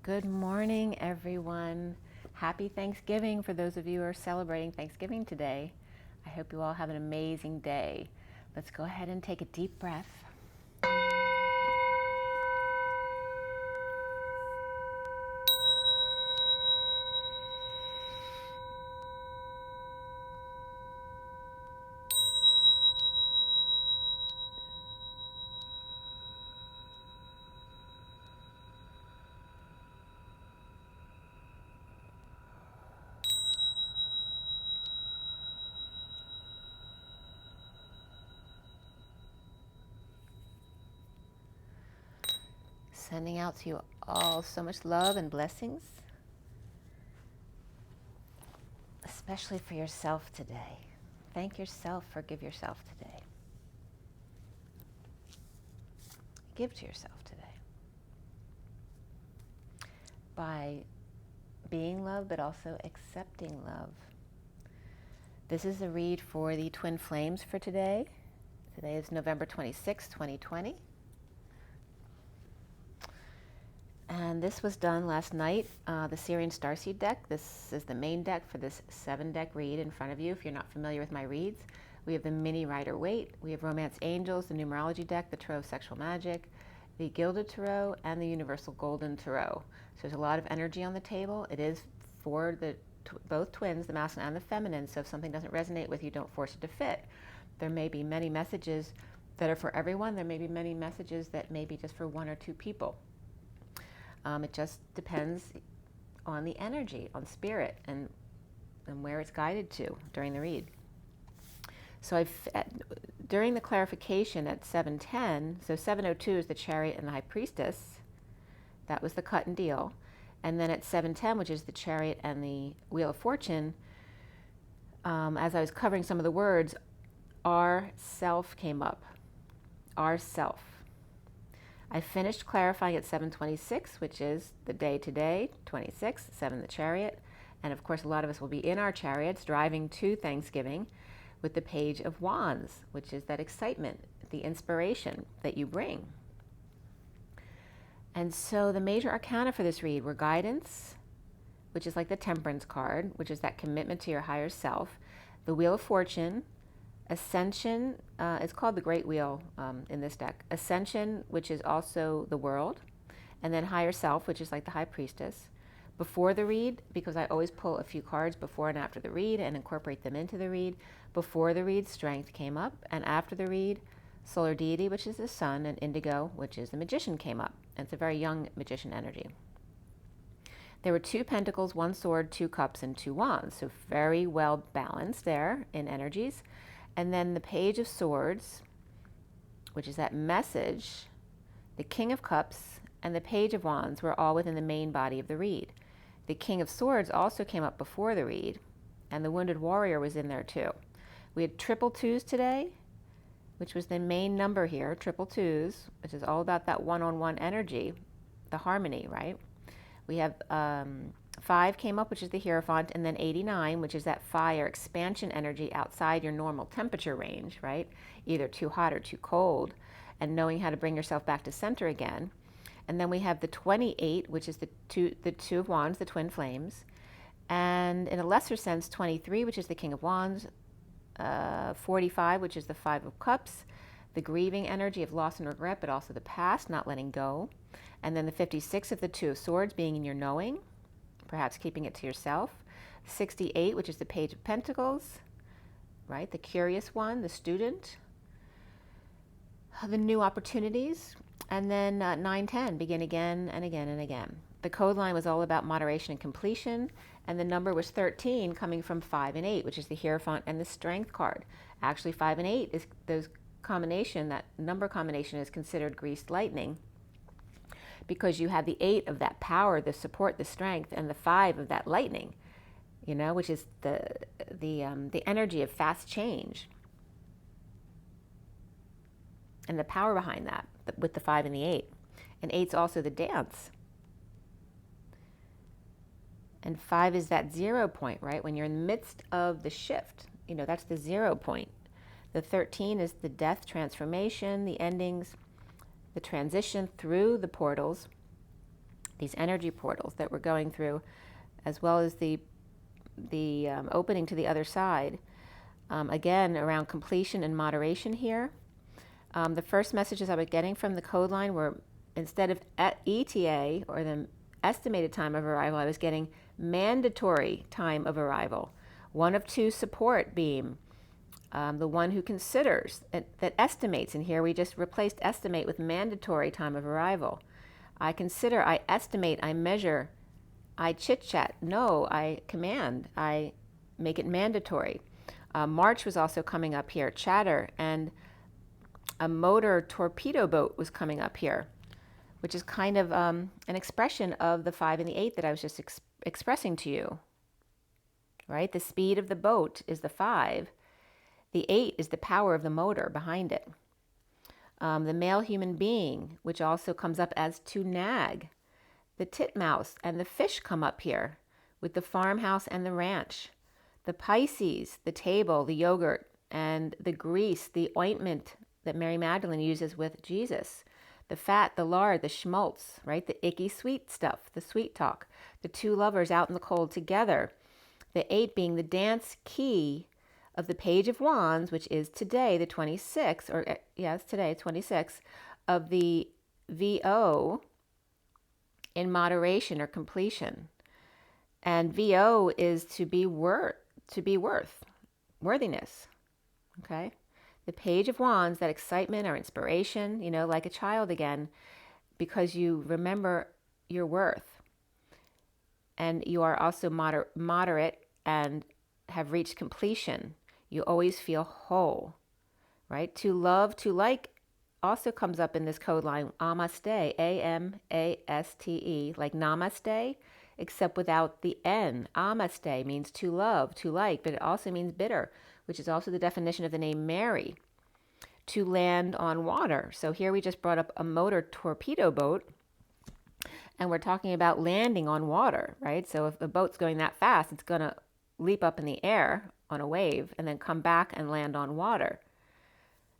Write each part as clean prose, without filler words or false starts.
Good morning, everyone. Happy Thanksgiving for those of you who are celebrating Thanksgiving today. I hope you all have an amazing day. Let's go ahead and take a deep breath. Sending out to you all so much love and blessings, especially for yourself today. Thank yourself, forgive yourself today. Give to yourself today. By being love, but also accepting love. This is a read for the twin flames for today. Today is November 26, 2020. And this was done last night, the SIRIAN STARSEED deck. This is the main deck for this 7-deck read in front of you. If you're not familiar with my reads, we have the mini Rider Waite, we have Romance Angels, the Numerology deck, the Tarot of Sexual Magic, the Gilded Tarot, and the Universal Golden Tarot. So there's a lot of energy on the table. It is for the both twins, the masculine and the feminine, so if something doesn't resonate with you, don't force it to fit. There may be many messages that are for everyone. There may be many messages that may be just for one or two people. It just depends on the energy, on spirit, and where it's guided to during the read. So during the clarification at 7:10, so 7:02 is the Chariot and the High Priestess. That was the cut and deal. And then at 7:10, which is the Chariot and the Wheel of Fortune, as I was covering some of the words, our self came up. Our self. I finished clarifying at 7:26, which is the day today, 26, 7 the Chariot. And of course, a lot of us will be in our chariots driving to Thanksgiving with the Page of Wands, which is that excitement, the inspiration that you bring. And so the major arcana for this read were guidance, which is like the Temperance card, which is that commitment to your higher self, the Wheel of Fortune, Ascension, it's called the Great Wheel in this deck. Ascension, which is also the world, and then Higher Self, which is like the High Priestess. Before the read, because I always pull a few cards before and after the read and incorporate them into the read. Before the read, Strength came up, and after the read, Solar Deity, which is the Sun, and Indigo, which is the Magician, came up. And it's a very young Magician energy. There were 2 Pentacles, 1 Sword, 2 Cups, and 2 Wands, so very well balanced there in energies. And then the Page of Swords, which is that message, the King of Cups, and the Page of Wands were all within the main body of the read. The King of Swords also came up before the read, and the Wounded Warrior was in there too. We had triple twos today, which was the main number here, triple twos, which is all about that one-on-one energy, the harmony, right? We have 5 came up, which is the Hierophant, and then 89, which is that fire expansion energy outside your normal temperature range, right? Either too hot or too cold, and knowing how to bring yourself back to center again. And then we have the 28, which is the two of Wands, the twin flames, and in a lesser sense, 23, which is the King of Wands, 45, which is the 5 of Cups, the grieving energy of loss and regret, but also the past, not letting go. And then the 56 of the 2 of Swords, being in your knowing, perhaps keeping it to yourself. 68, which is the Page of Pentacles, right? The curious one, the student, the new opportunities. And then 9-10, begin again and again and again. The code line was all about moderation and completion, and the number was 13, coming from 5 and 8, which is the Hierophant and the Strength card. Actually, 5 and 8 is those combination, that number combination is considered greased lightning, because you have the 8 of that power, the support, the strength, and the 5 of that lightning, you know, which is the energy of fast change, and the power behind that with the 5 and the 8. And 8's also the dance. And 5 is that 0 point, right? When you're in the midst of the shift, you know, that's the 0 point. The 13 is the death, transformation, the endings, the transition through the portals. these energy portals that we're going through, as well as the opening to the other side. Again, around completion and moderation here. The first messages I was getting from the code line were, instead of ETA, or the estimated time of arrival, I was getting mandatory time of arrival. 1 of 2 support beam. The one who considers, that estimates, and here we just replaced estimate with mandatory time of arrival. I consider, I estimate, I measure, I chit-chat. No, I command, I make it mandatory. March was also coming up here, chatter, and a motor torpedo boat was coming up here, which is kind of an expression of the 5 and the 8 that I was just expressing to you, right? The speed of the boat is the 5. The 8 is the power of the motor behind it. The male human being, which also comes up as to nag. The titmouse and the fish come up here with the farmhouse and the ranch. The Pisces, the table, the yogurt, and the grease, the ointment that Mary Magdalene uses with Jesus. The fat, the lard, the schmaltz, right? The icky sweet stuff, the sweet talk. The 2 lovers out in the cold together. The 8 being the dance key of the Page of Wands, which is today, the 26th, or yes, today, 26th, of the VO in moderation or completion. And VO is to be worthiness, okay? The Page of Wands, that excitement or inspiration, like a child again, because you remember your worth. And you are also moderate and have reached completion. You always feel whole, right? To love, to like also comes up in this code line, Amaste, A-M-A-S-T-E, like namaste, except without the N. Amaste means to love, to like, but it also means bitter, which is also the definition of the name Mary. To land on water. So here we just brought up a motor torpedo boat, and we're talking about landing on water, right? So if a boat's going that fast, it's going to leap up in the air on a wave and then come back and land on water.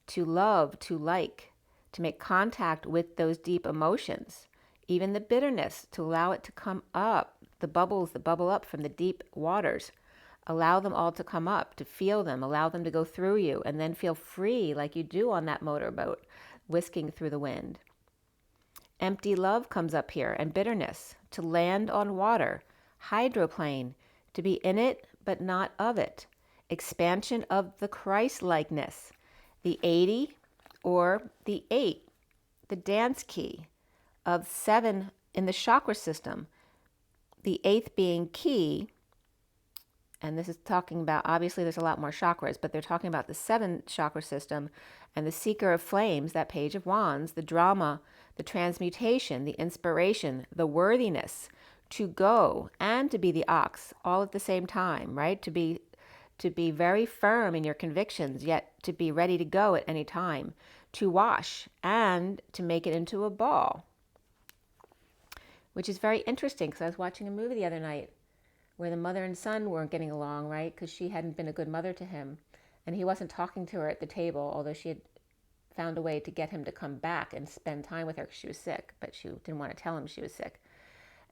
To love, to like, to make contact with those deep emotions, even the bitterness, to allow it to come up, the bubbles that bubble up from the deep waters. Allow them all to come up, to feel them, allow them to go through you, and then feel free like you do on that motorboat, whisking through the wind. Empty love comes up here, and bitterness, to land on water. Hydroplane, to be in it but not of it. Expansion of the Christ-likeness. The 80 or the 8, the dance key of 7 in the chakra system. The 8th being key, and this is talking about, obviously there's a lot more chakras, but they're talking about the 7 chakra system and the seeker of flames, that Page of Wands, the drama, the transmutation, the inspiration, the worthiness, to go and to be the ox all at the same time, right? To be very firm in your convictions, yet to be ready to go at any time. To wash and to make it into a ball, which is very interesting because I was watching a movie the other night where the mother and son weren't getting along, right? Because she hadn't been a good mother to him. And he wasn't talking to her at the table, although she had found a way to get him to come back and spend time with her because she was sick, but she didn't want to tell him she was sick.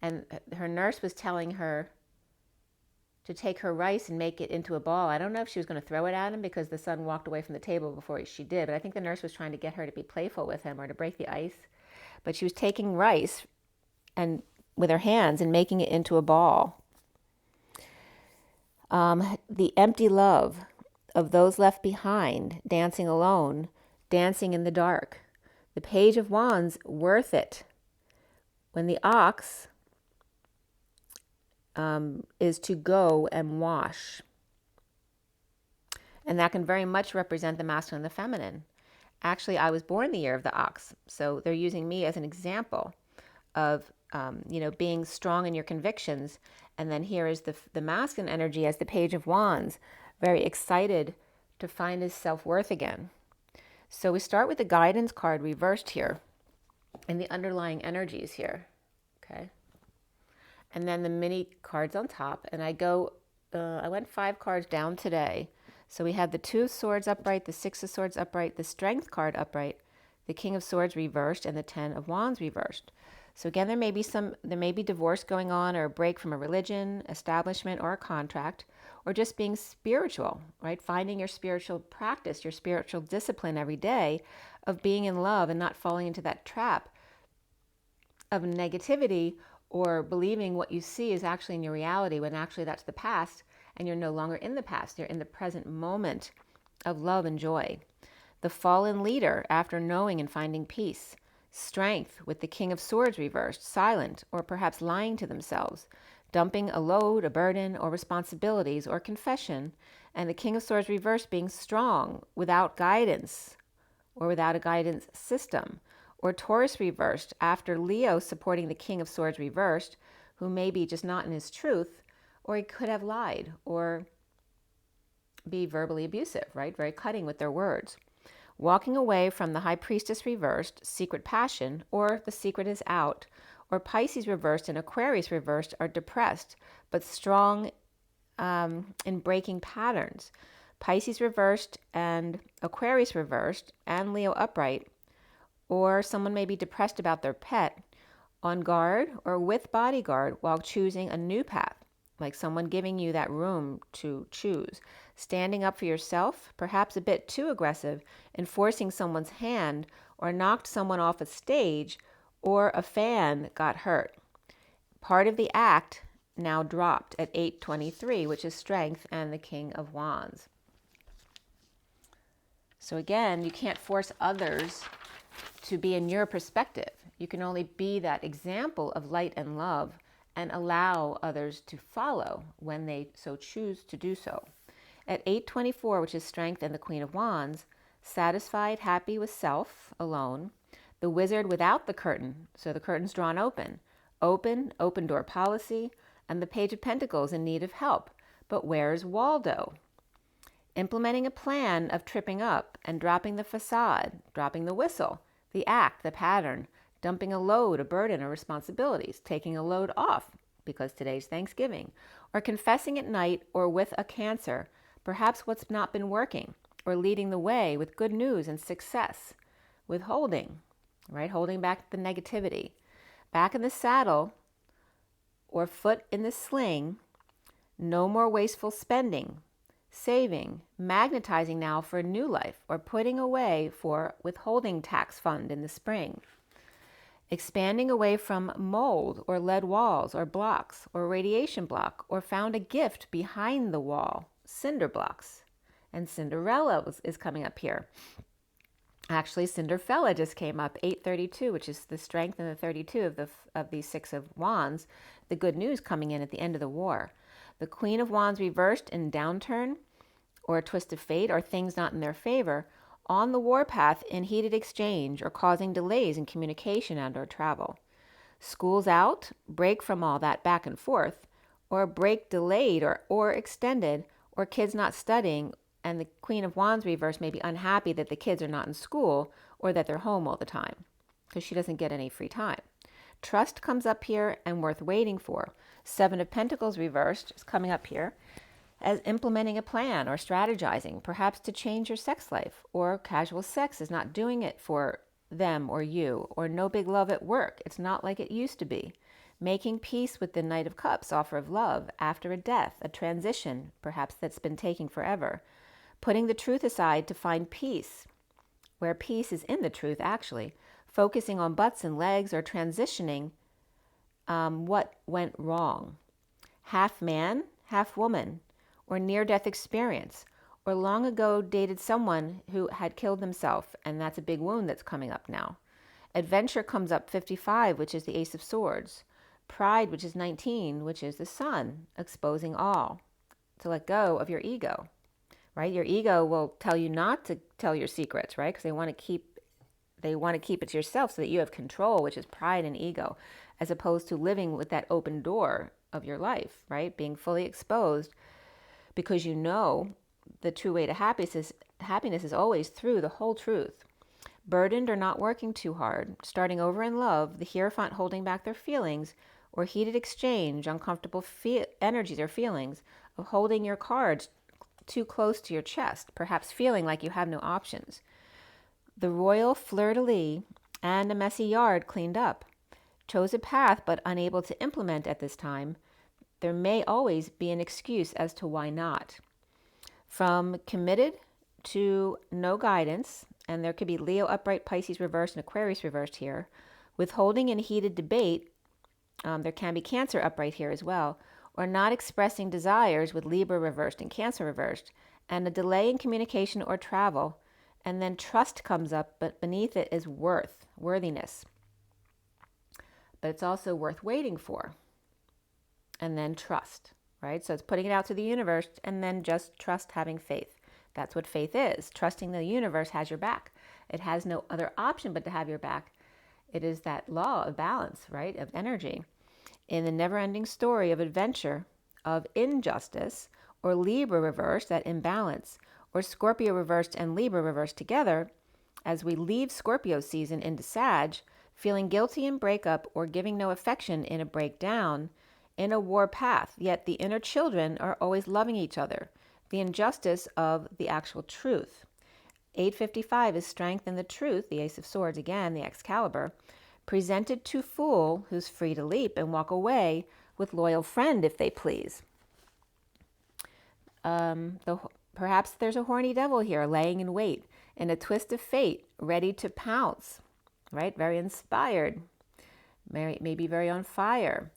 And her nurse was telling her to take her rice and make it into a ball. I don't know if she was going to throw it at him because the son walked away from the table before she did, but I think the nurse was trying to get her to be playful with him or to break the ice. But she was taking rice and with her hands and making it into a ball. The empty love of those left behind, dancing alone, dancing in the dark. The Page of Wands, worth it. When the ox is to go and wash. And that can very much represent the masculine and the feminine. Actually, I was born the year of the ox, so they're using me as an example of being strong in your convictions. And then here is the masculine energy as the Page of Wands, very excited to find his self-worth again. So we start with the guidance card reversed here and the underlying energies here, okay? And then the mini cards on top. And I went 5 cards down today. So we had the 2 of Swords upright, the 6 of Swords upright, the Strength card upright, the King of Swords reversed, and the 10 of Wands reversed. So again, there may be divorce going on, or a break from a religion, establishment, or a contract, or just being spiritual, right? Finding your spiritual practice, your spiritual discipline every day of being in love and not falling into that trap of negativity or believing what you see is actually in your reality when actually that's the past, and you're no longer in the past. You're in the present moment of love and joy. The fallen leader after knowing and finding peace. Strength with the King of Swords reversed, silent, or perhaps lying to themselves, dumping a load, a burden, or responsibilities, or confession, and the King of Swords reversed being strong without guidance or without a guidance system. Or Taurus reversed after Leo supporting the King of Swords reversed, who may be just not in his truth, or he could have lied or be verbally abusive, right? Very cutting with their words. Walking away from the High Priestess reversed, secret passion, or the secret is out, or Pisces reversed and Aquarius reversed are depressed, but strong in breaking patterns. Pisces reversed and Aquarius reversed and Leo upright, or someone may be depressed about their pet, on guard or with bodyguard while choosing a new path, like someone giving you that room to choose. Standing up for yourself, perhaps a bit too aggressive, enforcing someone's hand, or knocked someone off a stage, or a fan got hurt. Part of the act now dropped at 823, which is strength and the King of Wands. So again, you can't force others to be in your perspective. You can only be that example of light and love and allow others to follow when they so choose to do so. At 824, which is strength and the Queen of Wands, satisfied, happy with self alone, the Wizard without the curtain, so the curtain's drawn open, open door policy, and the Page of Pentacles in need of help. But where's Waldo? Implementing a plan of tripping up and dropping the facade, dropping the whistle, the act, the pattern, dumping a load, a burden, or responsibilities, taking a load off because today's Thanksgiving, or confessing at night or with a Cancer, perhaps what's not been working, or leading the way with good news and success, withholding, right? Holding back the negativity. Back in the saddle or foot in the sling, no more wasteful spending, saving, magnetizing now for a new life, or putting away for withholding tax fund in the spring. Expanding away from mold or lead walls or blocks or radiation block, or found a gift behind the wall, cinder blocks. And Cinderella is coming up here. Actually, Cinderfella just came up, 832, which is the strength and the 32 of the Six of Wands, the good news coming in at the end of the war. The Queen of Wands reversed in downturn or a twist of fate or things not in their favor, on the warpath in heated exchange or causing delays in communication and or travel. School's out, break from all that back and forth, or break delayed or extended, or kids not studying, and the Queen of Wands reverse may be unhappy that the kids are not in school or that they're home all the time because she doesn't get any free time. Trust comes up here and worth waiting for. Seven of Pentacles reversed is coming up here as implementing a plan or strategizing, perhaps to change your sex life, or casual sex is not doing it for them or you, or no big love at work. It's not like it used to be. Making peace with the Knight of Cups, offer of love, after a death, a transition, perhaps that's been taking forever. Putting the truth aside to find peace, where peace is in the truth actually. Focusing on butts and legs or transitioning what went wrong. Half man, half woman, or near-death experience, or long ago dated someone who had killed themselves, and that's a big wound that's coming up now. Adventure comes up 55, which is the Ace of Swords. Pride, which is 19, which is the Sun, exposing all. To let go of your ego, right? Your ego will tell you not to tell your secrets, right? Because they want to keep it to yourself so that you have control, which is pride and ego, as opposed to living with that open door of your life, right? Being fully exposed, because you know the true way to happiness is always through the whole truth. Burdened or not working too hard, starting over in love, the Hierophant holding back their feelings, or heated exchange, uncomfortable energies or feelings of holding your cards too close to your chest, perhaps feeling like you have no options. The royal fleur-de-lis and a messy yard cleaned up. chose a path but unable to implement at this time, there may always be an excuse as to why not. From committed to no guidance, and there could be Leo upright, Pisces reversed, and Aquarius reversed here. Withholding and heated debate, there can be Cancer upright here as well, or not expressing desires with Libra reversed and Cancer reversed, and a delay in communication or travel. And then trust comes up, but beneath it is worthiness. But it's also worth waiting for. And then trust, right? So it's putting it out to the universe and then just trust, having faith. That's what faith is. Trusting the universe has your back. It has no other option but to have your back. It is that law of balance, right? Of energy. In the never-ending story of adventure, of injustice, or Libra reversed, that imbalance, or Scorpio reversed and Libra reversed together, as we leave Scorpio season into Sag, feeling guilty in breakup or giving no affection in a breakdown, in a war path, yet the inner children are always loving each other. The injustice of the actual truth. 855 is strength in the truth, the Ace of Swords, again, the Excalibur, presented to fool who's free to leap and walk away with loyal friend if they please. Perhaps there's a horny devil here laying in wait in a twist of fate, ready to pounce, right? Very inspired, maybe very on fire.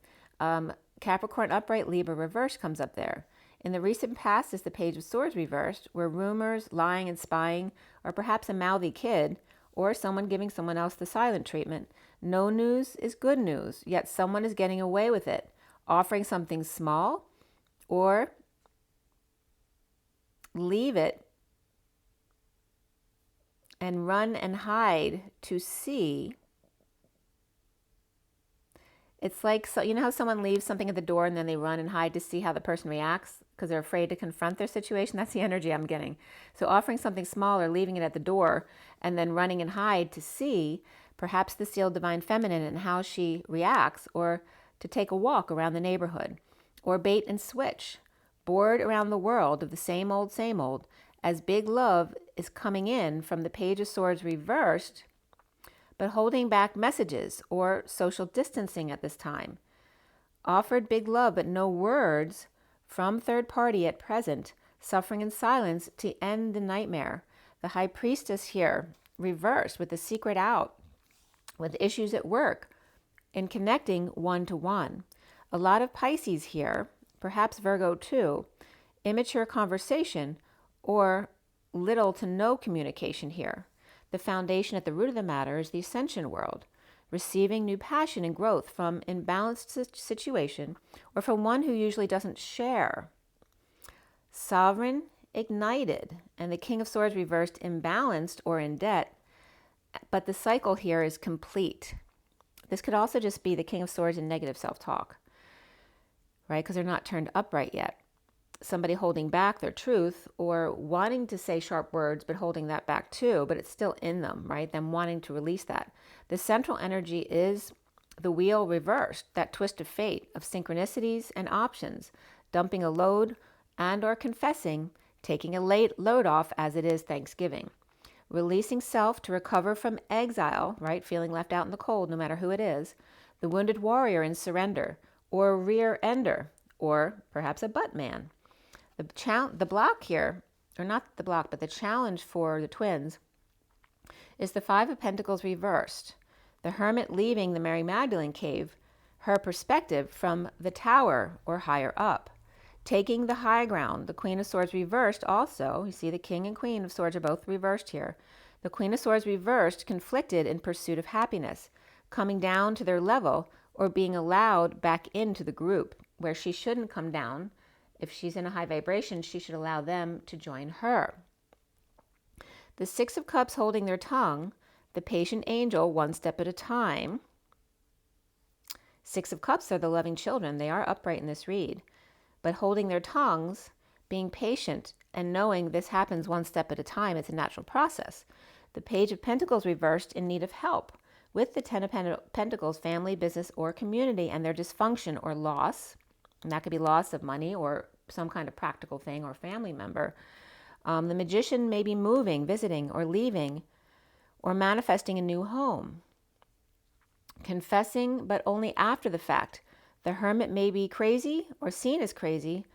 Capricorn upright, Libra reversed comes up there. In the recent past is the Page of Swords reversed, where rumors, lying and spying, or perhaps a mouthy kid, or someone giving someone else the silent treatment. No news is good news, yet someone is getting away with it, offering something small, or leave it and run and hide to see. It's like, so you know how someone leaves something at the door and then they run and hide to see how the person reacts because they're afraid to confront their situation? That's the energy I'm getting. So offering something small or leaving it at the door and then running and hide to see perhaps the sealed divine feminine and how she reacts, or to take a walk around the neighborhood, or bait and switch, bored around the world of the same old, as big love is coming in from the Page of Swords reversed, but holding back messages or social distancing at this time. Offered big love, but no words from third party at present, suffering in silence to end the nightmare. The High Priestess here, reversed with the secret out, with issues at work, in connecting one-to-one. A lot of Pisces here, perhaps Virgo too, immature conversation or little to no communication here. The foundation at the root of the matter is the ascension world, receiving new passion and growth from imbalanced situation or from one who usually doesn't share. Sovereign ignited, and the King of Swords reversed imbalanced or in debt, but the cycle here is complete. This could also just be the King of Swords in negative self-talk, right? Because they're not turned upright yet. Somebody holding back their truth or wanting to say sharp words, but holding that back too, but it's still in them, right? Them wanting to release that. The central energy is the wheel reversed, that twist of fate, of synchronicities and options, dumping a load and or confessing, taking a late load off as it is Thanksgiving. Releasing self to recover from exile, right? Feeling left out in the cold, no matter who it is. The wounded warrior in surrender, or a rear ender, or perhaps a butt man. The block here, or not the block, but the challenge for the twins is the Five of Pentacles reversed. The hermit leaving the Mary Magdalene cave, her perspective from the tower or higher up. Taking the high ground, the Queen of Swords reversed also. You see the King and Queen of Swords are both reversed here. The Queen of Swords reversed, conflicted in pursuit of happiness, coming down to their level or being allowed back into the group where she shouldn't come down. If she's in a high vibration, she should allow them to join her. The Six of Cups holding their tongue, the patient angel one step at a time. Six of Cups are the loving children. They are upright in this read. But holding their tongues, being patient, and knowing this happens one step at a time, it's a natural process. The Page of Pentacles reversed in need of help with the Ten of Pentacles, family, business, or community, and their dysfunction or loss. And that could be loss of money or some kind of practical thing or family member. The Magician may be moving, visiting, or leaving, or manifesting a new home. confessing, but only after the fact. The Hermit may be crazy or seen as crazy,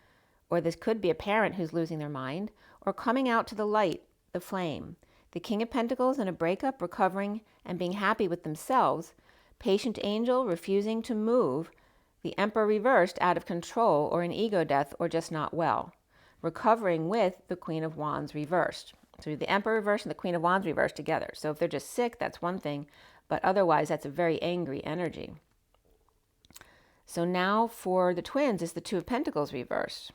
or this could be a parent who's losing their mind, or coming out to the light, the flame. The King of Pentacles in a breakup, recovering and being happy with themselves. Patient angel refusing to move. The Emperor reversed, out of control or in ego death or just not well. Recovering with the Queen of Wands reversed. So the Emperor reversed and the Queen of Wands reversed together. So if they're just sick, that's one thing, but otherwise that's a very angry energy. So now for the twins is the Two of Pentacles reversed.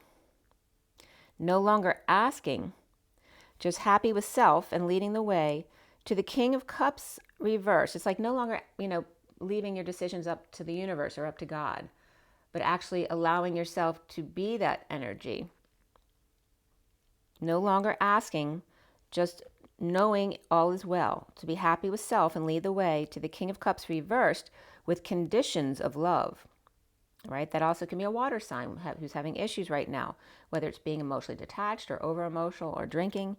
No longer asking, just happy with self and leading the way, to the King of Cups reversed. It's like no longer, leaving your decisions up to the universe or up to God, but actually allowing yourself to be that energy. No longer asking, just knowing all is well, to be happy with self and lead the way, to the King of Cups reversed with conditions of love. Right? That also can be a water sign who's having issues right now, whether it's being emotionally detached or over emotional or drinking.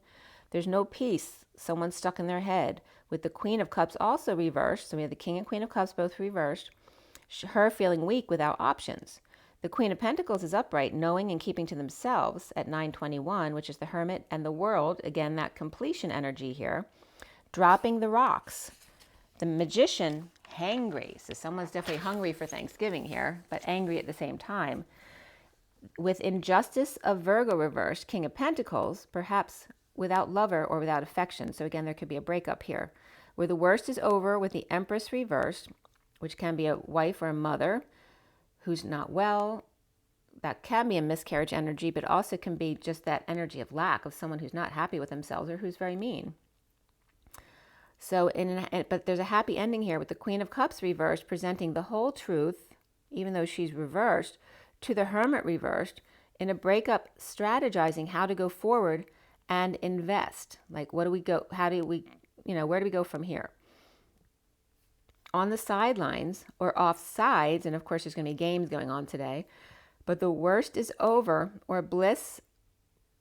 There's no peace. Someone's stuck in their head. With the Queen of Cups also reversed, so we have the King and Queen of Cups both reversed, her feeling weak without options. The Queen of Pentacles is upright, knowing and keeping to themselves at 921, which is the Hermit and the World. Again, that completion energy here. Dropping the rocks. The Magician, hangry. So someone's definitely hungry for Thanksgiving here, but angry at the same time. With injustice of Virgo reversed, King of Pentacles, perhaps without lover or without affection. So again, there could be a breakup here. Where the worst is over with the Empress reversed, which can be a wife or a mother who's not well. That can be a miscarriage energy, but also can be just that energy of lack of someone who's not happy with themselves or who's very mean. So, but there's a happy ending here with the Queen of Cups reversed, presenting the whole truth, even though she's reversed, to the Hermit reversed, in a breakup, strategizing how to go forward and invest. Like, what do we go, how do we, where do we go from here? On the sidelines or off sides, and of course there's going to be games going on today, but the worst is over, or bliss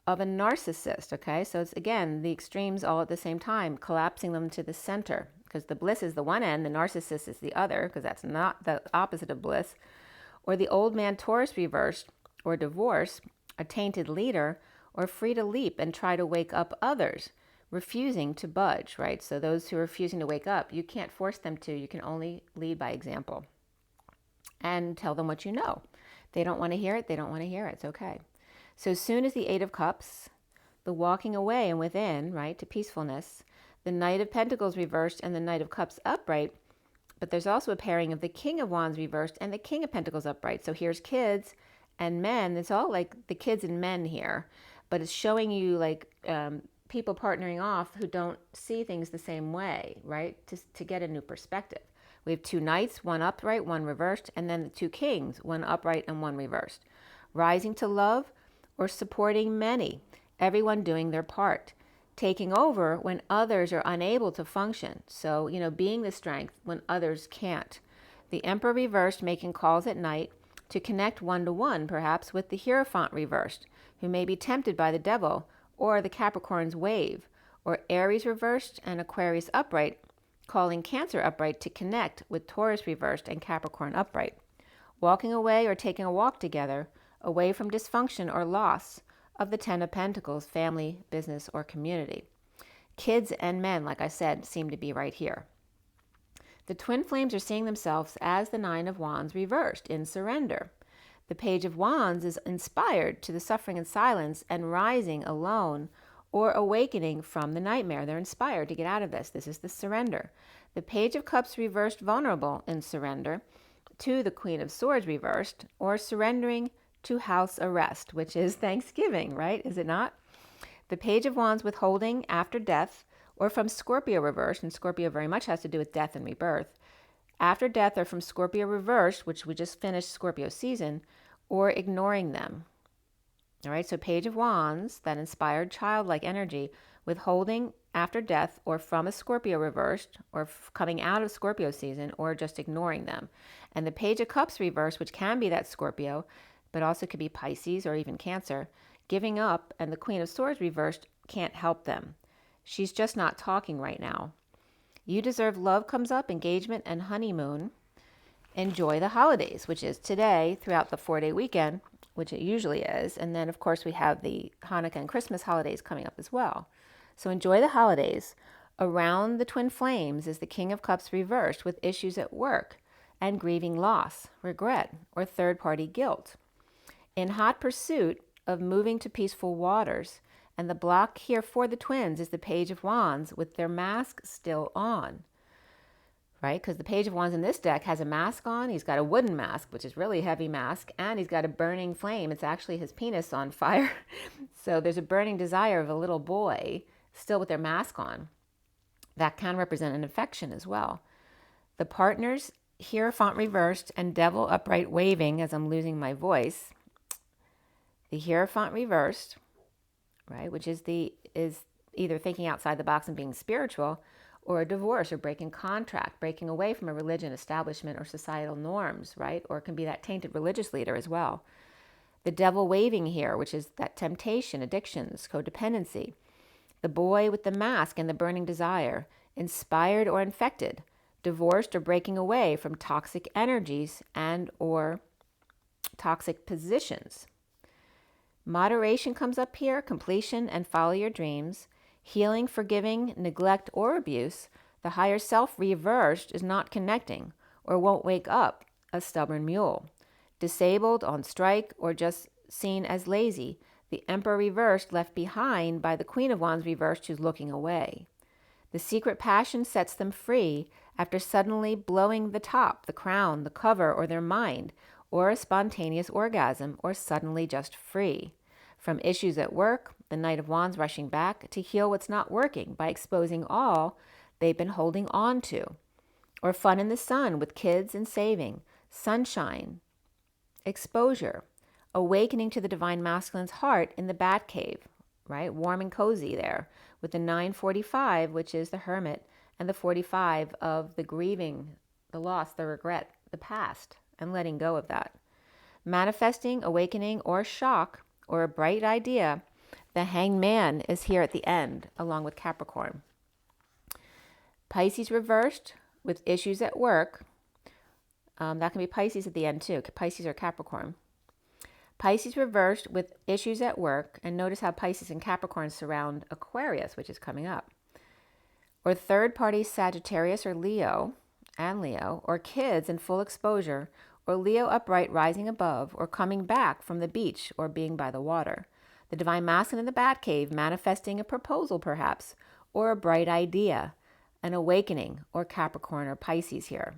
of a narcissist, okay? So it's, again, the extremes all at the same time, collapsing them to the center, because the bliss is the one end, the narcissist is the other, because that's not the opposite of bliss. Or the old man Taurus reversed, or divorce, a tainted leader, or free to leap and try to wake up others, refusing to budge, right? So those who are refusing to wake up, you can't force them to, you can only lead by example and tell them what you know. They don't want to hear it, they don't want to hear it, it's okay. So as soon as the Eight of Cups, the walking away and within, right, to peacefulness, the Knight of Pentacles reversed and the Knight of Cups upright, but there's also a pairing of the King of Wands reversed and the King of Pentacles upright. So here's kids and men. It's all like the kids and men here, but it's showing you like people partnering off who don't see things the same way, right, to get a new perspective. We have two Knights, one upright, one reversed, and then the two Kings, one upright and one reversed. Rising to love, or supporting many, everyone doing their part, taking over when others are unable to function. So, being the strength when others can't. The Emperor reversed, making calls at night to connect one-to-one, perhaps, with the Hierophant reversed, who may be tempted by the devil, or the Capricorn's wave, or Aries reversed and Aquarius upright, calling Cancer upright to connect with Taurus reversed and Capricorn upright. Walking away or taking a walk together, away from dysfunction or loss of the Ten of Pentacles, family, business, or community. Kids and men, like I said, seem to be right here. The twin flames are seeing themselves as the Nine of Wands reversed in surrender. The Page of Wands is inspired to the suffering and silence and rising alone or awakening from the nightmare. They're inspired to get out of this. This is the surrender. The Page of Cups reversed, vulnerable in surrender to the Queen of Swords reversed, or surrendering to house arrest, which is Thanksgiving, right? Is it not? The Page of Wands withholding after death, or from Scorpio reversed, and Scorpio very much has to do with death and rebirth. After death, or from Scorpio reversed, which we just finished Scorpio season, or ignoring them. All right, so Page of Wands, that inspired childlike energy, withholding after death, or from a Scorpio reversed, or coming out of Scorpio season, or just ignoring them. And the Page of Cups reversed, which can be that Scorpio, but also could be Pisces or even Cancer, giving up, and the Queen of Swords reversed can't help them. She's just not talking right now. You deserve love comes up, engagement and honeymoon. Enjoy the holidays, which is today throughout the 4-day weekend, which it usually is. And then, of course, we have the Hanukkah and Christmas holidays coming up as well. So enjoy the holidays. Around the twin flames is the King of Cups reversed with issues at work and grieving loss, regret, or third-party guilt. In hot pursuit of moving to peaceful waters, and the block here for the twins is the Page of Wands with their mask still on, right? Because the Page of Wands in this deck has a mask on. He's got a wooden mask, which is really heavy mask, and he's got a burning flame. It's actually his penis on fire. So there's a burning desire of a little boy still with their mask on. That can represent an affection as well. The partners, Hierophant reversed and Devil upright waving as I'm losing my voice. The Hierophant reversed, right, which is either thinking outside the box and being spiritual, or a divorce or breaking contract, breaking away from a religion, establishment, or societal norms, right? Or it can be that tainted religious leader as well. The Devil waving here, which is that temptation, addictions, codependency. The boy with the mask and the burning desire, inspired or infected, divorced or breaking away from toxic energies and or toxic positions. Moderation comes up here, completion and follow your dreams. Healing, forgiving, neglect, or abuse. The higher self reversed is not connecting or won't wake up, a stubborn mule. Disabled, on strike, or just seen as lazy. The Emperor reversed, left behind by the Queen of Wands reversed, who's looking away. The secret passion sets them free after suddenly blowing the top, the crown, the cover, or their mind, or a spontaneous orgasm, or suddenly just free. From issues at work, the Knight of Wands rushing back to heal what's not working by exposing all they've been holding on to. Or fun in the sun with kids and saving, sunshine, exposure, awakening to the divine masculine's heart in the bat cave, right? Warm and cozy there with the 945, which is the hermit, and the 45 of the grieving, the loss, the regret, the past, and letting go of that. Manifesting, awakening, or shock, or a bright idea, the Hanged Man is here at the end, along with Capricorn. Pisces reversed with issues at work. That can be Pisces at the end too, Pisces or Capricorn. Pisces reversed with issues at work, and notice how Pisces and Capricorn surround Aquarius, which is coming up. Or third-party Sagittarius or Leo, or kids in full exposure, or Leo upright rising above, or coming back from the beach, or being by the water. The divine masculine in the bat cave manifesting a proposal perhaps, or a bright idea, an awakening, or Capricorn or Pisces here.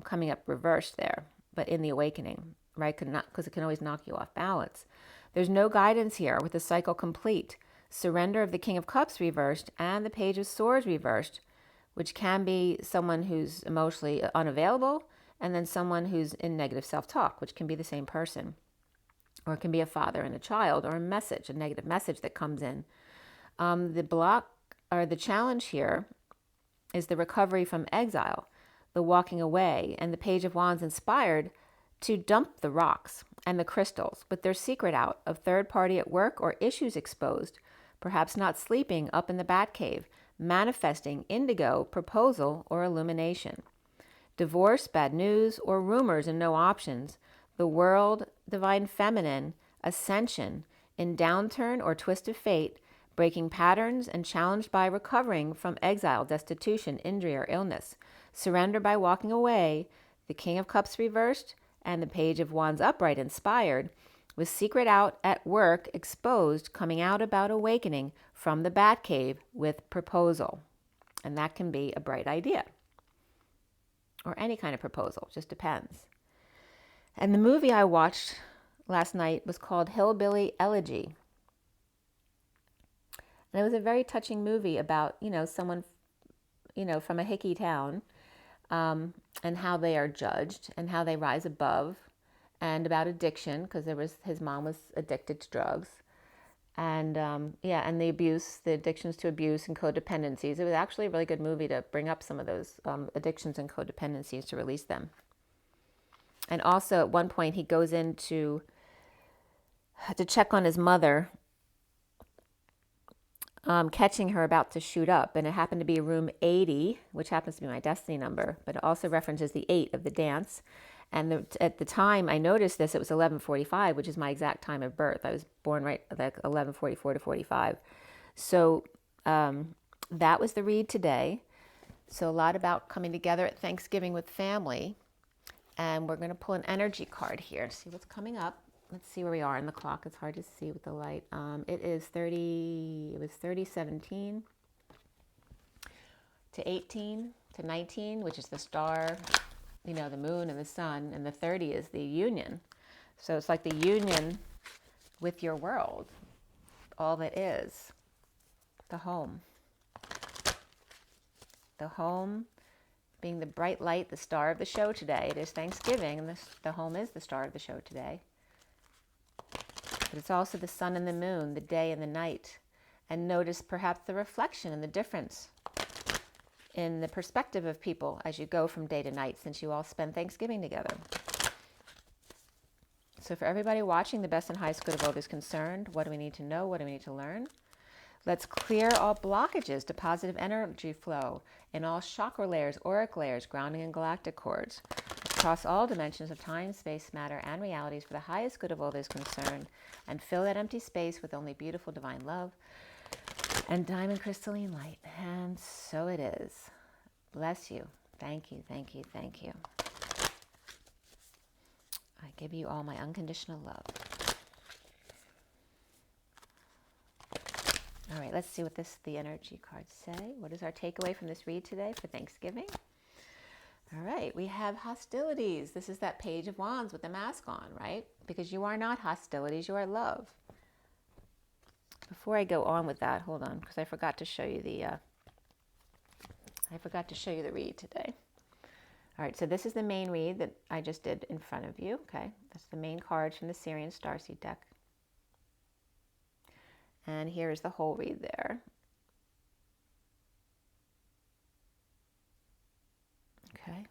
Coming up reversed there, but in the awakening, right? Because it can always knock you off balance. There's no guidance here with the cycle complete. Surrender of the King of Cups reversed and the Page of Swords reversed, which can be someone who's emotionally unavailable, and then someone who's in negative self-talk, which can be the same person. Or it can be a father and a child, or a message, a negative message that comes in. The block, or the challenge here, is the recovery from exile, the walking away, and the Page of Wands inspired to dump the rocks and the crystals with their secret out of third party at work or issues exposed, perhaps not sleeping up in the bat cave, manifesting indigo, proposal, or illumination. Divorce, bad news, or rumors and no options. The world, divine feminine, ascension, in downturn or twist of fate, breaking patterns and challenged by recovering from exile, destitution, injury, or illness. Surrender by walking away, the King of Cups reversed, and the Page of Wands upright inspired, with secret out at work exposed, coming out about awakening from the bat cave with proposal. And that can be a bright idea. Or any kind of proposal, just depends. And the movie I watched last night was called Hillbilly Elegy. And it was a very touching movie about, someone, from a hicky town, and how they are judged and how they rise above, and about addiction, because his mom was addicted to drugs. And and the abuse, the addictions to abuse and codependencies. It was actually a really good movie to bring up some of those addictions and codependencies, to release them. And also at one point he goes in to check on his mother catching her about to shoot up. And it happened to be room 80, which happens to be my destiny number, but it also references the 8 of the dance. And at the time I noticed this, it was 11:45, which is my exact time of birth. I was born right like 11:44 to 45. So that was the read today. So a lot about coming together at Thanksgiving with family. And we're going to pull an energy card here, see what's coming up. Let's see where we are in the clock. It's hard to see with the light. It was 30:17 to 18 to 19, which is the star, you know, the moon and the sun, and the 30 is the union. So it's like the union with your world, all that is, the home. The home being the bright light, the star of the show today. It is Thanksgiving, and the home is the star of the show today. But it's also the sun and the moon, the day and the night. And notice perhaps the reflection and the difference in the perspective of people as you go from day to night, since you all spend Thanksgiving together. So for everybody watching, the best and highest good of all is concerned. What do we need to know? What do we need to learn? Let's clear all blockages to positive energy flow in all chakra layers, auric layers, grounding and galactic cords, across all dimensions of time, space, matter, and realities for the highest good of all that is concerned, and fill that empty space with only beautiful divine love and diamond crystalline light. And so it is. Bless you. Thank you, thank you, thank you. I give you all my unconditional love. All right, let's see what the energy cards say. What is our takeaway from this read today for Thanksgiving? All right, we have hostilities. This is that Page of Wands with the mask on, right? Because you are not hostilities, you are love. Before I go on with that, hold on, because I forgot to show you the read today. All right, so this is the main read that I just did in front of you, okay? That's the main cards from the SIRIAN Starseed deck. And here is the whole read there. Okay.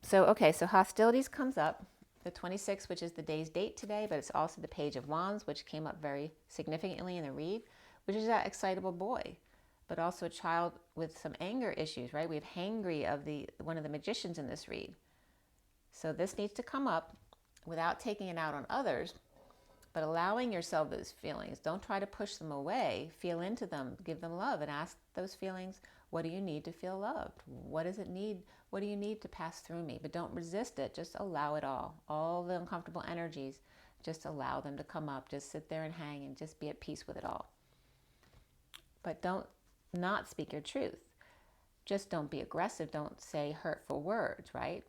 So hostilities comes up, the 26th, which is the day's date today, but it's also the Page of Wands, which came up very significantly in the read, which is that excitable boy, but also a child with some anger issues, right? We have hangry of one of the magicians in this read. So this needs to come up without taking it out on others, but allowing yourself those feelings. Don't try to push them away. Feel into them. Give them love and ask those feelings, what do you need to feel loved? What does it need? What do you need to pass through me? But don't resist it. Just allow it all. All the uncomfortable energies, just allow them to come up. Just sit there and hang and just be at peace with it all. But don't not speak your truth. Just don't be aggressive. Don't say hurtful words, right?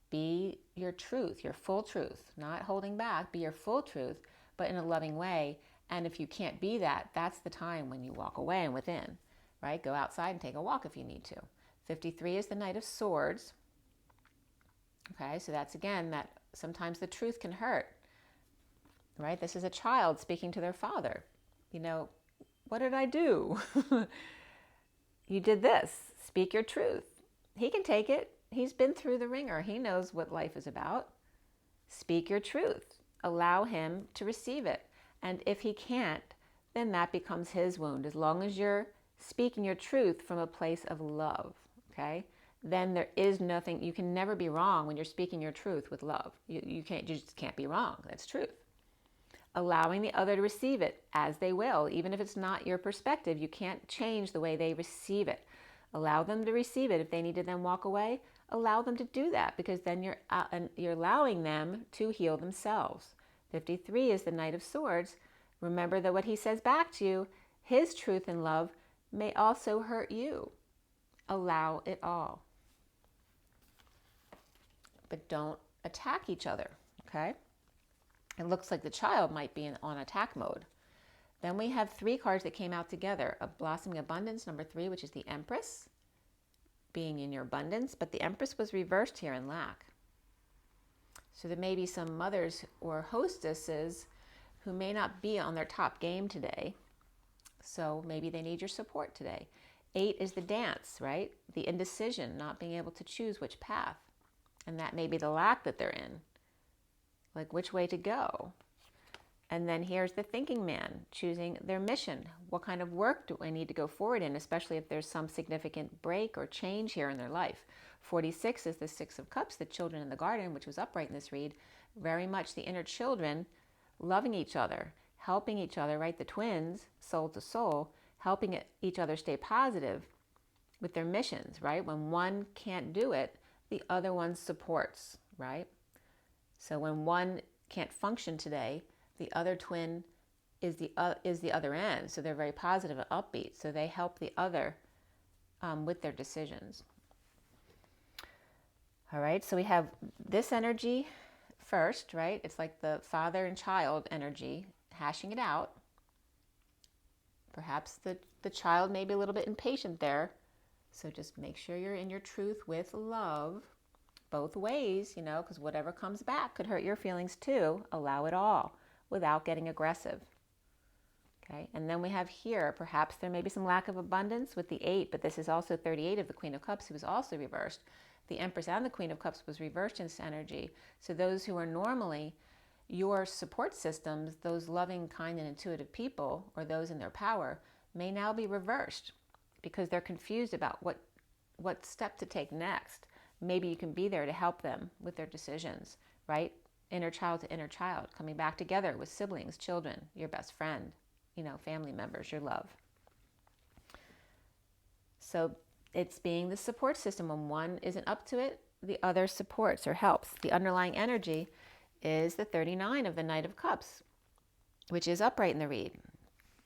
Be your truth, your full truth, not holding back. Be your full truth, but in a loving way. And if you can't be that, that's the time when you walk away and within, right? Go outside and take a walk if you need to. 53 is the Knight of Swords. Okay, so that's again that sometimes the truth can hurt, right? This is a child speaking to their father. You know, what did I do? You did this. Speak your truth. He can take it. He's been through the ringer. He knows what life is about. Speak your truth. Allow him to receive it. And if he can't, then that becomes his wound. As long as you're speaking your truth from a place of love, okay? Then there is nothing, you can never be wrong when you're speaking your truth with love. You just can't be wrong. That's truth. Allowing the other to receive it as they will, even if it's not your perspective. You can't change the way they receive it. Allow them to receive it. If they need to then walk away, allow them to do that, because then you're allowing them to heal themselves. 53 is the Knight of Swords. Remember that what he says back to you, his truth and love, may also hurt you. Allow it all. But don't attack each other, okay? It looks like the child might be on attack mode. Then we have 3 cards that came out together. A Blossoming Abundance, number 3, which is the Empress, being in your abundance, but the Empress was reversed here in lack. So there may be some mothers or hostesses who may not be on their top game today. So maybe they need your support today. 8 is the Dance, right? The indecision, not being able to choose which path. And that may be the lack that they're in. Like which way to go. And then here's the thinking man choosing their mission. What kind of work do I need to go forward in, especially if there's some significant break or change here in their life? 46 is the Six of Cups, the children in the garden, which was upright in this read. Very much the inner children loving each other, helping each other, right? The twins, soul to soul, helping each other stay positive with their missions, right? When one can't do it, the other one supports, right? So when one can't function today, the other twin is the other end. So they're very positive and upbeat. So they help the other with their decisions. All right, so we have this energy first, right? It's like the father and child energy, hashing it out. Perhaps the child may be a little bit impatient there. So just make sure you're in your truth with love, both ways, because whatever comes back could hurt your feelings too. Allow it all without getting aggressive. Okay, and then we have here, perhaps there may be some lack of abundance with the 8, but this is also 38 of the Queen of Cups, who was also reversed. The Empress and the Queen of Cups was reversed in this energy. So those who are normally your support systems, those loving, kind, and intuitive people, or those in their power, may now be reversed because they're confused about what step to take next. Maybe you can be there to help them with their decisions, right? Inner child to inner child, coming back together with siblings, children, your best friend, family members, your love. So it's being the support system. When one isn't up to it, the other supports or helps. The underlying energy is the 39 of the Knight of Cups, which is upright in the read,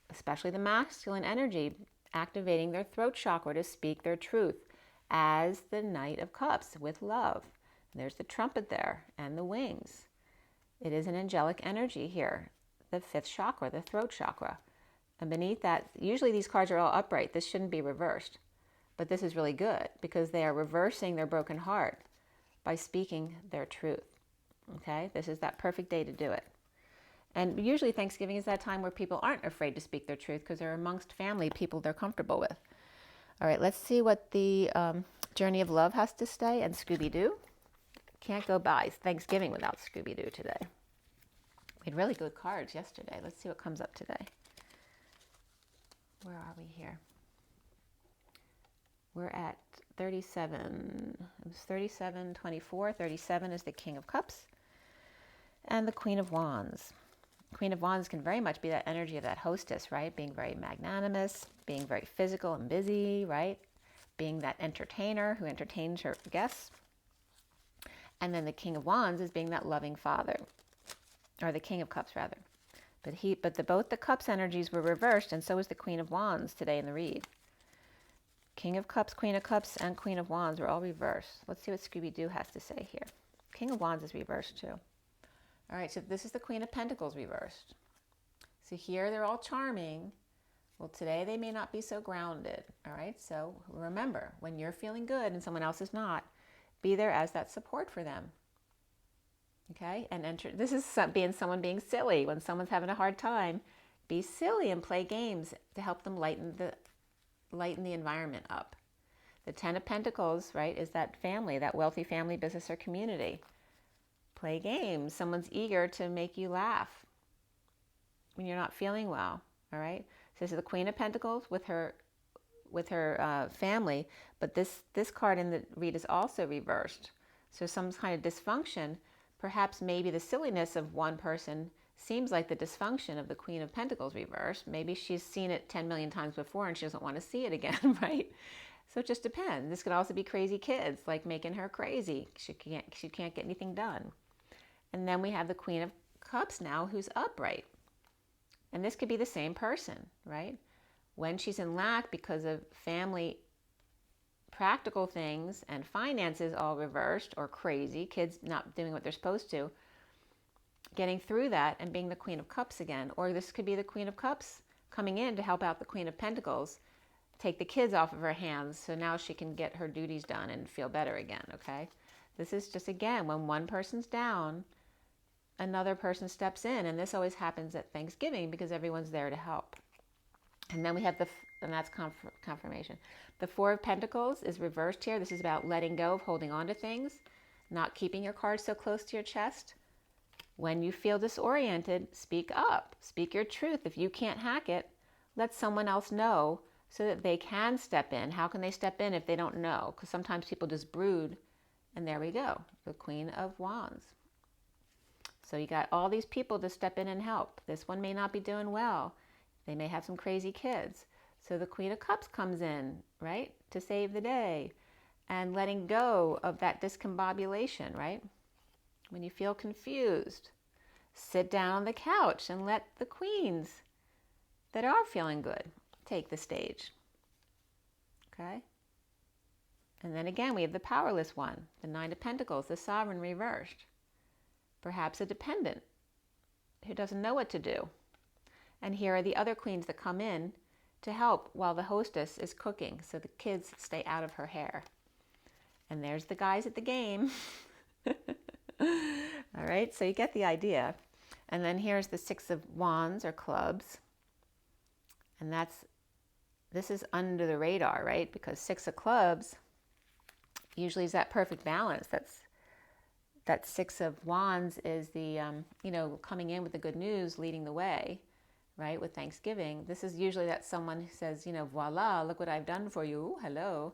especially the masculine energy, activating their throat chakra to speak their truth as the Knight of Cups with love. And there's the trumpet there and the wings. It is an angelic energy here, the 5th chakra, the throat chakra. And beneath that, usually these cards are all upright. This shouldn't be reversed. But this is really good because they are reversing their broken heart by speaking their truth. Okay? This is that perfect day to do it. And usually Thanksgiving is that time where people aren't afraid to speak their truth because they're amongst family, people they're comfortable with. All right, let's see what the Journey of Love has to say. And Scooby-Doo. Can't go by Thanksgiving without Scooby-Doo today. We had really good cards yesterday. Let's see what comes up today. Where are we here? We're at 37. It was 37, 24. 37 is the King of Cups and the Queen of Wands. Queen of Wands can very much be that energy of that hostess, right? Being very magnanimous, being very physical and busy, right? Being that entertainer who entertains her guests. And then the King of Wands is being that loving father, or the King of Cups rather. But both the Cups energies were reversed, and so is the Queen of Wands today in the read. King of Cups, Queen of Cups, and Queen of Wands were all reversed. Let's see what Scooby-Doo has to say here. King of Wands is reversed too. All right, so this is the Queen of Pentacles reversed. So here they're all charming. Well, today they may not be so grounded. All right, so remember, when you're feeling good and someone else is not, be there as that support for them. Okay, and this is someone being silly. When someone's having a hard time, be silly and play games to help them lighten the environment up. The 10 of Pentacles, right, is that family, that wealthy family, business, or community. Play games. Someone's eager to make you laugh when you're not feeling well. All right. So this is the Queen of Pentacles with her family, but this card in the read is also reversed. So some kind of dysfunction. Perhaps maybe the silliness of one person seems like the dysfunction of the Queen of Pentacles reversed. Maybe she's seen it 10 million times before and she doesn't want to see it again, right? So it just depends. This could also be crazy kids, like making her crazy. She can't get anything done. And then we have the Queen of Cups now who's upright. And this could be the same person, right? When she's in lack because of family practical things and finances all reversed or crazy, kids not doing what they're supposed to, getting through that and being the Queen of Cups again. Or this could be the Queen of Cups coming in to help out the Queen of Pentacles, take the kids off of her hands so now she can get her duties done and feel better again, okay? This is just, again, when one person's down, another person steps in, and this always happens at Thanksgiving because everyone's there to help. And then we have and that's confirmation. The 4 of Pentacles is reversed here. This is about letting go of holding on to things, not keeping your cards so close to your chest. When you feel disoriented, speak up. Speak your truth. If you can't hack it, let someone else know so that they can step in. How can they step in if they don't know? Because sometimes people just brood, and there we go, the Queen of Wands. So you got all these people to step in and help. This one may not be doing well. They may have some crazy kids. So the Queen of Cups comes in, right, to save the day and letting go of that discombobulation, right? When you feel confused, sit down on the couch and let the queens that are feeling good take the stage, okay? And then again, we have the powerless one, the Nine of Pentacles, the Sovereign reversed. Perhaps a dependent who doesn't know what to do. And here are the other queens that come in to help while the hostess is cooking, so the kids stay out of her hair. And there's the guys at the game. All right, so you get the idea. And then here's the Six of Wands or clubs. And this is under the radar, right? Because Six of Clubs usually is that perfect balance. That Six of Wands is the, coming in with the good news, leading the way, right? With Thanksgiving. This is usually that someone who says, voila, look what I've done for you. Hello.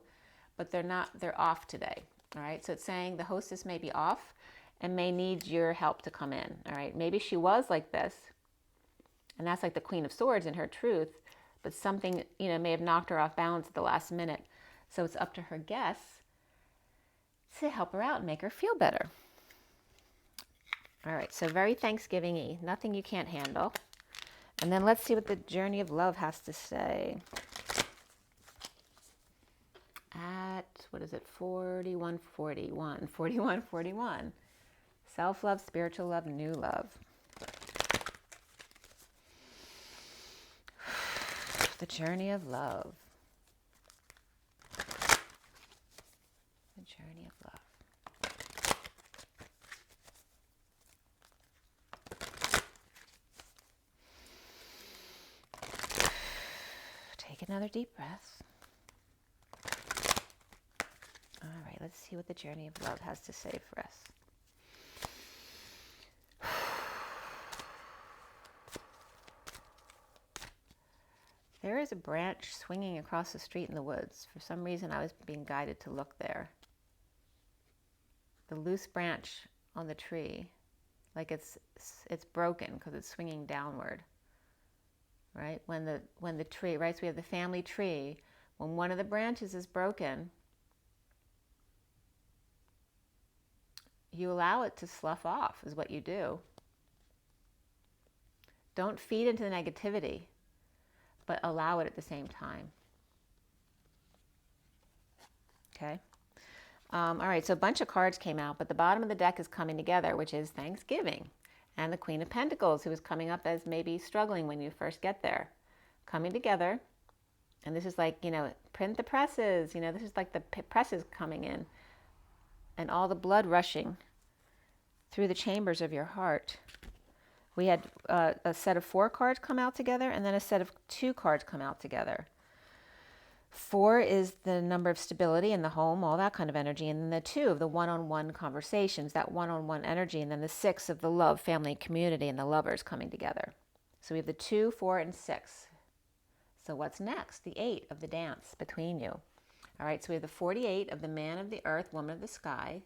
But they're off today. All right. So it's saying the hostess may be off and may need your help to come in. All right. Maybe she was like this. And that's like the Queen of Swords in her truth. But something, may have knocked her off balance at the last minute. So it's up to her guests to help her out and make her feel better. All right. So very Thanksgiving-y. Nothing you can't handle. And then let's see what the Journey of Love has to say. At, what is it, 4141. Self-love, spiritual love, new love. The Journey of Love. The Journey of Love. Take another deep breath. All right, let's see what the Journey of Love has to say for us. There is a branch swinging across the street in the woods. For some reason, I was being guided to look there. The loose branch on the tree, like it's broken because it's swinging downward. Right? When the tree, right? So we have the family tree. When one of the branches is broken, you allow it to slough off, is what you do. Don't feed into the negativity, but allow it at the same time. Okay? All right, so a bunch of cards came out, but the bottom of the deck is coming together, which is Thanksgiving. And the Queen of Pentacles, who is coming up as maybe struggling when you first get there. Coming together. And this is like, print the presses. This is like the presses coming in. And all the blood rushing through the chambers of your heart. We had a set of 4 cards come out together, and then a set of 2 cards come out together. 4 is the number of stability in the home, all that kind of energy. And then the 2 of the one-on-one conversations, that one-on-one energy. And then the 6 of the love, family, community, and the lovers coming together. So we have the 2, 4, and 6. So what's next? The 8 of the dance between you. All right, so we have the 48 of the man of the earth, woman of the sky.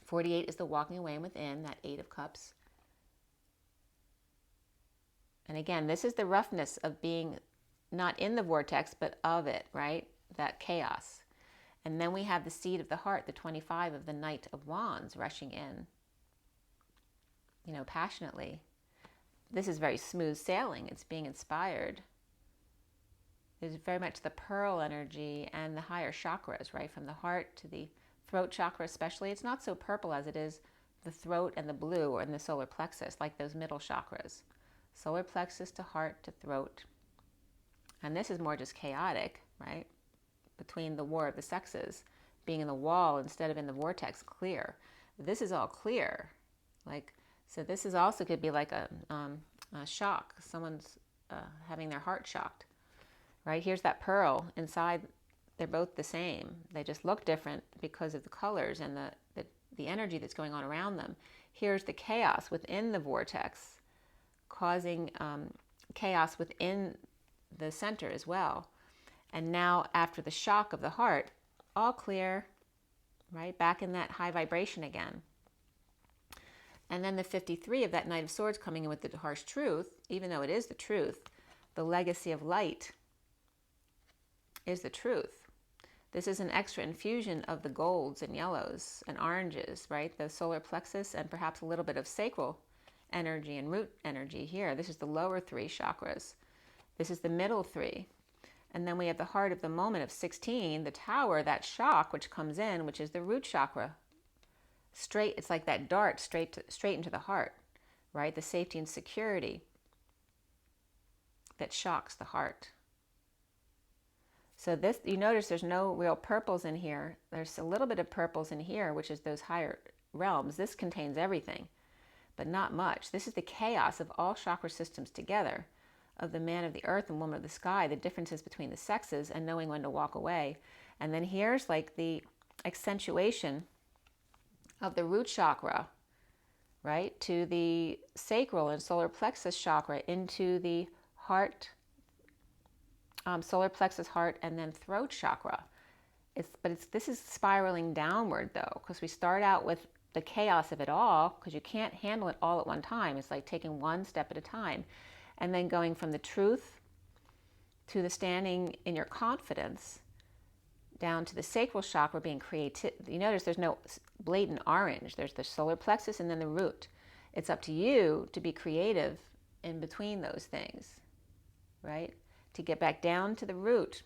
48 is the walking away and within, that 8 of cups. And again, this is the roughness of being not in the vortex, but of it, right? That chaos. And then we have the seed of the heart, the 25 of the Knight of Wands rushing in, passionately. This is very smooth sailing. It's being inspired. There's very much the pearl energy and the higher chakras, right? From the heart to the throat chakra especially. It's not so purple as it is the throat and the blue or in the solar plexus, like those middle chakras. Solar plexus to heart to throat. And this is more just chaotic, right? Between the war of the sexes, being in the wall instead of in the vortex, clear. This is all clear. So this is also could be like a shock. Someone's having their heart shocked, right? Here's that pearl inside. They're both the same. They just look different because of the colors and the the energy that's going on around them. Here's the chaos within the vortex, causing chaos within the center as well. And now after the shock of the heart, all clear, right? Back in that high vibration again. And then the 53 of that Knight of Swords coming in with the harsh truth, even though it is the truth, the legacy of light is the truth. This is an extra infusion of the golds and yellows and oranges, right? The solar plexus and perhaps a little bit of sacral energy and root energy here. This is the lower 3 chakras. This is the middle 3. And then we have the heart of the moment of 16, the tower, that shock which comes in, which is the root chakra. Straight, it's like that dart straight into the heart, right? The safety and security that shocks the heart. So this, you notice there's no real purples in here. There's a little bit of purples in here, which is those higher realms. This contains everything, but not much. This is the chaos of all chakra systems together, of the man of the earth and woman of the sky, the differences between the sexes and knowing when to walk away. And then here's like the accentuation of the root chakra, right, to the sacral and solar plexus chakra, into the heart, solar plexus, heart, and then throat chakra. This is spiraling downward though, because we start out with the chaos of it all, because you can't handle it all at one time. It's like taking one step at a time, and then going from the truth to the standing in your confidence, down to the sacral chakra being creative. You notice there's no blatant orange. There's the solar plexus and then the root. It's up to you to be creative in between those things, right? To get back down to the root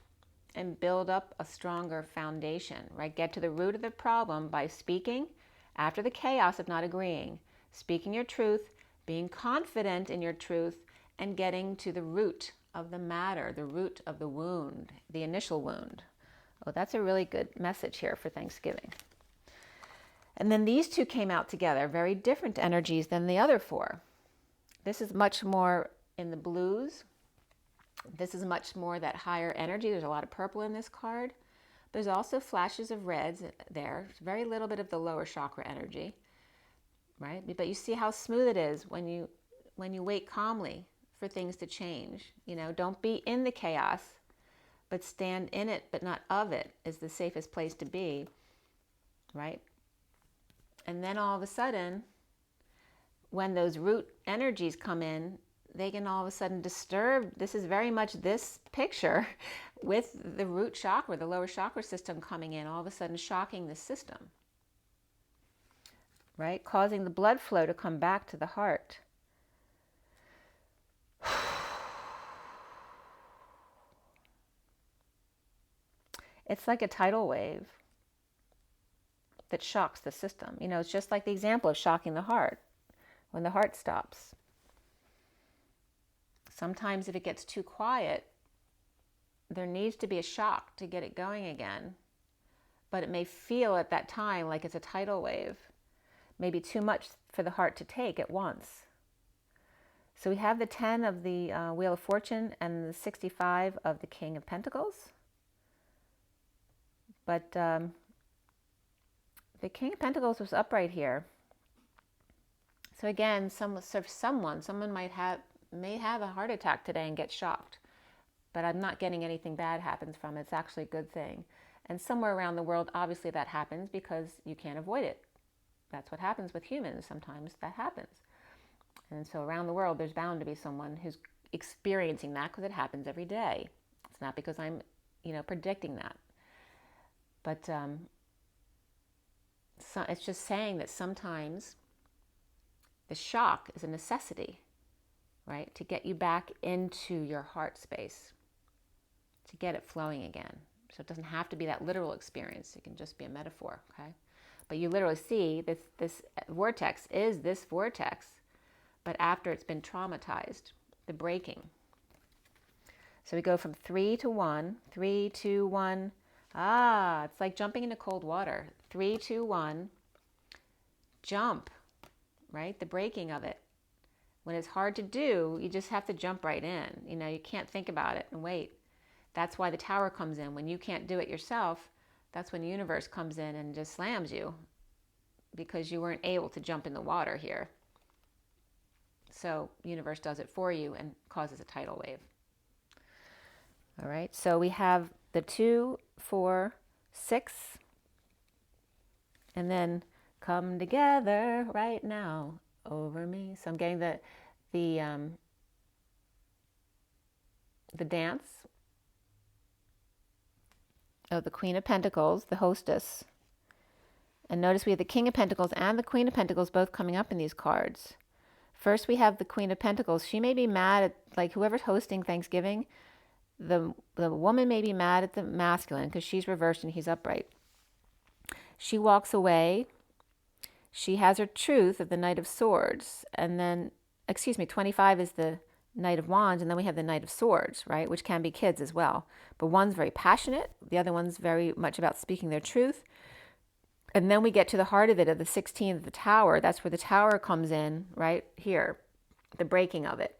and build up a stronger foundation, right? Get to the root of the problem by speaking after the chaos of not agreeing, speaking your truth, being confident in your truth, and getting to the root of the matter, the root of the wound, the initial wound. Oh, that's a really good message here for Thanksgiving. And then these two came out together, very different energies than the other 4. This is much more in the blues. This is much more that higher energy. There's a lot of purple in this card. There's also flashes of reds there. Very little bit of the lower chakra energy, right? But you see how smooth it is when you wait calmly for things to change. You know, don't be in the chaos, but stand in it, but not of it, is the safest place to be, right? And then all of a sudden, when those root energies come in, they can all of a sudden disturb. This is very much this picture with the root chakra, the lower chakra system coming in, all of a sudden shocking the system, right? Causing the blood flow to come back to the heart. It's like a tidal wave that shocks the system. You know, it's just like the example of shocking the heart when the heart stops. Sometimes if it gets too quiet, there needs to be a shock to get it going again. But it may feel at that time like it's a tidal wave, maybe too much for the heart to take at once. So we have the 10 of the Wheel of Fortune and the 65 of the King of Pentacles. But the King of Pentacles was upright here. So again, someone may have a heart attack today and get shocked. But I'm not getting anything bad happens from it. It's actually a good thing. And somewhere around the world, obviously that happens because you can't avoid it. That's what happens with humans. Sometimes that happens. And so around the world, there's bound to be someone who's experiencing that because it happens every day. It's not because I'm, predicting that. But it's just saying that sometimes the shock is a necessity, right? To get you back into your heart space, to get it flowing again. So it doesn't have to be that literal experience. It can just be a metaphor, okay? But you literally see this vortex is this vortex, but after it's been traumatized, the breaking. So we go from 3 to 1, 3, 2, 1. It's like jumping into cold water. 3, 2, 1. Jump, right? The breaking of it. When it's hard to do, you just have to jump right in. You can't think about it and wait. That's why the tower comes in. When you can't do it yourself, that's when the universe comes in and just slams you. because you weren't able to jump in the water here. So universe does it for you and causes a tidal wave. All right, so we have the 2, 4, 6, and then come together right now over me. So I'm getting the dance of the Queen of Pentacles, the hostess. And notice we have the King of Pentacles and the Queen of Pentacles both coming up in these cards. First, we have the Queen of Pentacles. She may be mad at, like, whoever's hosting Thanksgiving. The woman may be mad at the masculine because she's reversed and he's upright. She walks away. She has her truth of the Knight of Swords. And then, 25 is the Knight of Wands. And then we have the Knight of Swords, right? Which can be kids as well. But one's very passionate. The other one's very much about speaking their truth. And then we get to the heart of it, of the 16th of the Tower. That's where the Tower comes in, right here, the breaking of it.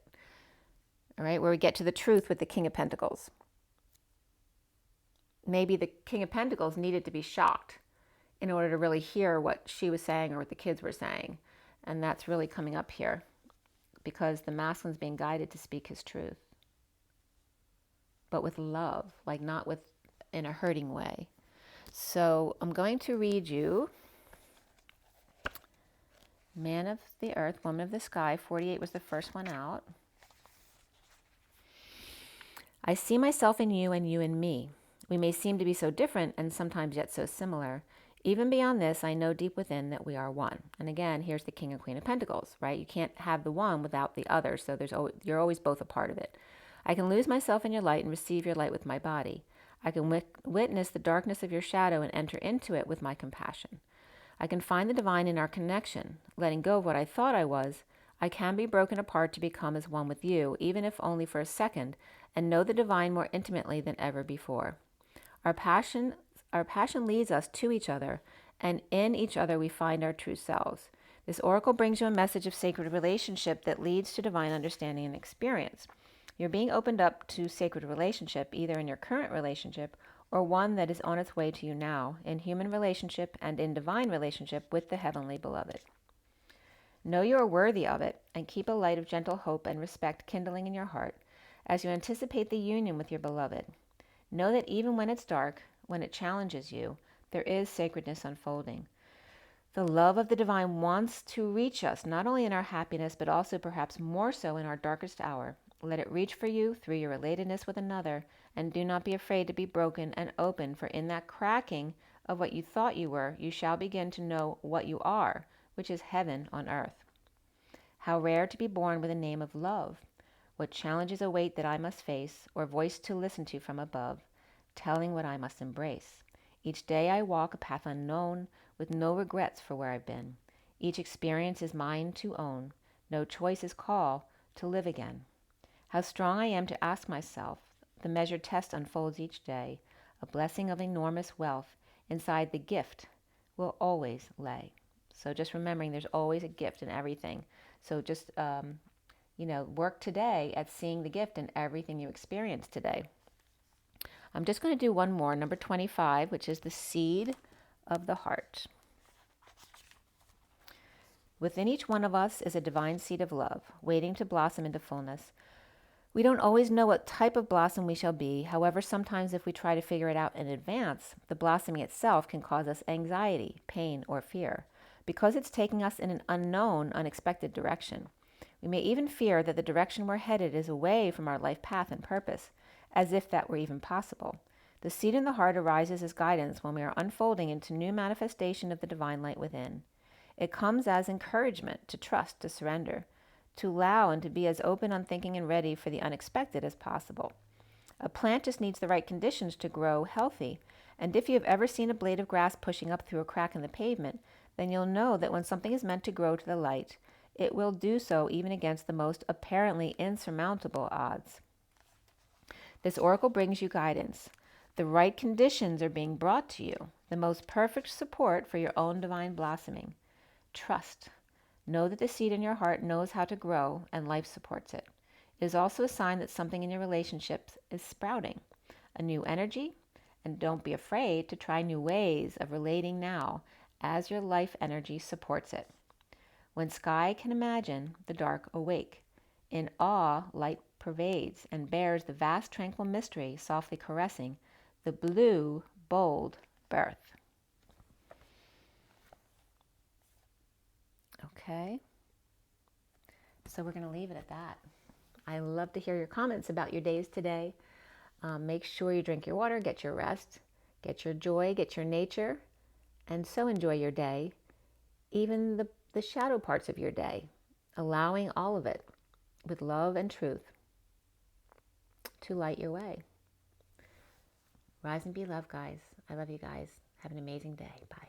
All right, where we get to the truth with the King of Pentacles. Maybe the King of Pentacles needed to be shocked in order to really hear what she was saying or what the kids were saying. And that's really coming up here because the masculine's being guided to speak his truth. But with love, like not with in a hurting way. So I'm going to read you Man of the Earth, Woman of the Sky. 48 was the first one out. I see myself in you and you in me. We may seem to be so different and sometimes yet so similar. Even beyond this, I know deep within that we are one. And again, here's the King and Queen of Pentacles, right? You can't have the one without the other, so you're always both a part of it. I can lose myself in your light and receive your light with my body. I can witness the darkness of your shadow and enter into it with my compassion. I can find the divine in our connection. Letting go of what I thought I was, I can be broken apart to become as one with you, even if only for a second, and know the divine more intimately than ever before. Our passion leads us to each other, and in each other we find our true selves. This oracle brings you a message of sacred relationship that leads to divine understanding and experience. You're being opened up to sacred relationship, either in your current relationship or one that is on its way to you now, in human relationship and in divine relationship with the heavenly beloved. Know you are worthy of it, and keep a light of gentle hope and respect kindling in your heart as you anticipate the union with your beloved. Know that even when it's dark, when it challenges you, there is sacredness unfolding. The love of the divine wants to reach us, not only in our happiness, but also perhaps more so in our darkest hour. Let it reach for you through your relatedness with another, and do not be afraid to be broken and open, for in that cracking of what you thought you were, you shall begin to know what you are, which is heaven on earth. How rare to be born with a name of love. What challenges await that I must face, or voice to listen to from above, telling what I must embrace. Each day I walk a path unknown, with no regrets for where I've been. Each experience is mine to own. No choice is call to live again. How strong I am to ask myself. The measured test unfolds each day. A blessing of enormous wealth inside the gift will always lay. So just remembering there's always a gift in everything. So just, work today at seeing the gift in everything you experience today. I'm just going to do one more, number 25, which is the seed of the heart. Within each one of us is a divine seed of love, waiting to blossom into fullness. We don't always know what type of blossom we shall be. However, sometimes if we try to figure it out in advance, the blossoming itself can cause us anxiety, pain, or fear, because it's taking us in an unknown, unexpected direction. We may even fear that the direction we're headed is away from our life path and purpose, as if that were even possible. The seed in the heart arises as guidance when we are unfolding into new manifestation of the divine light within. It comes as encouragement to trust, to surrender, to allow and to be as open, unthinking, and ready for the unexpected as possible. A plant just needs the right conditions to grow healthy. And if you have ever seen a blade of grass pushing up through a crack in the pavement, then you'll know that when something is meant to grow to the light, it will do so even against the most apparently insurmountable odds. This oracle brings you guidance. The right conditions are being brought to you, the most perfect support for your own divine blossoming. Trust. Know that the seed in your heart knows how to grow and life supports it. It is also a sign that something in your relationships is sprouting, a new energy, and don't be afraid to try new ways of relating now as your life energy supports it. When sky can imagine, the dark awake. In awe, light pervades and bears the vast tranquil mystery, softly caressing the blue, bold birth. Okay, so we're going to leave it at that. I love to hear your comments about your days today. Make sure you drink your water, get your rest, get your joy, get your nature, and so enjoy your day, even the shadow parts of your day, allowing all of it with love and truth to light your way. Rise and be loved, guys. I love you guys. Have an amazing day. Bye.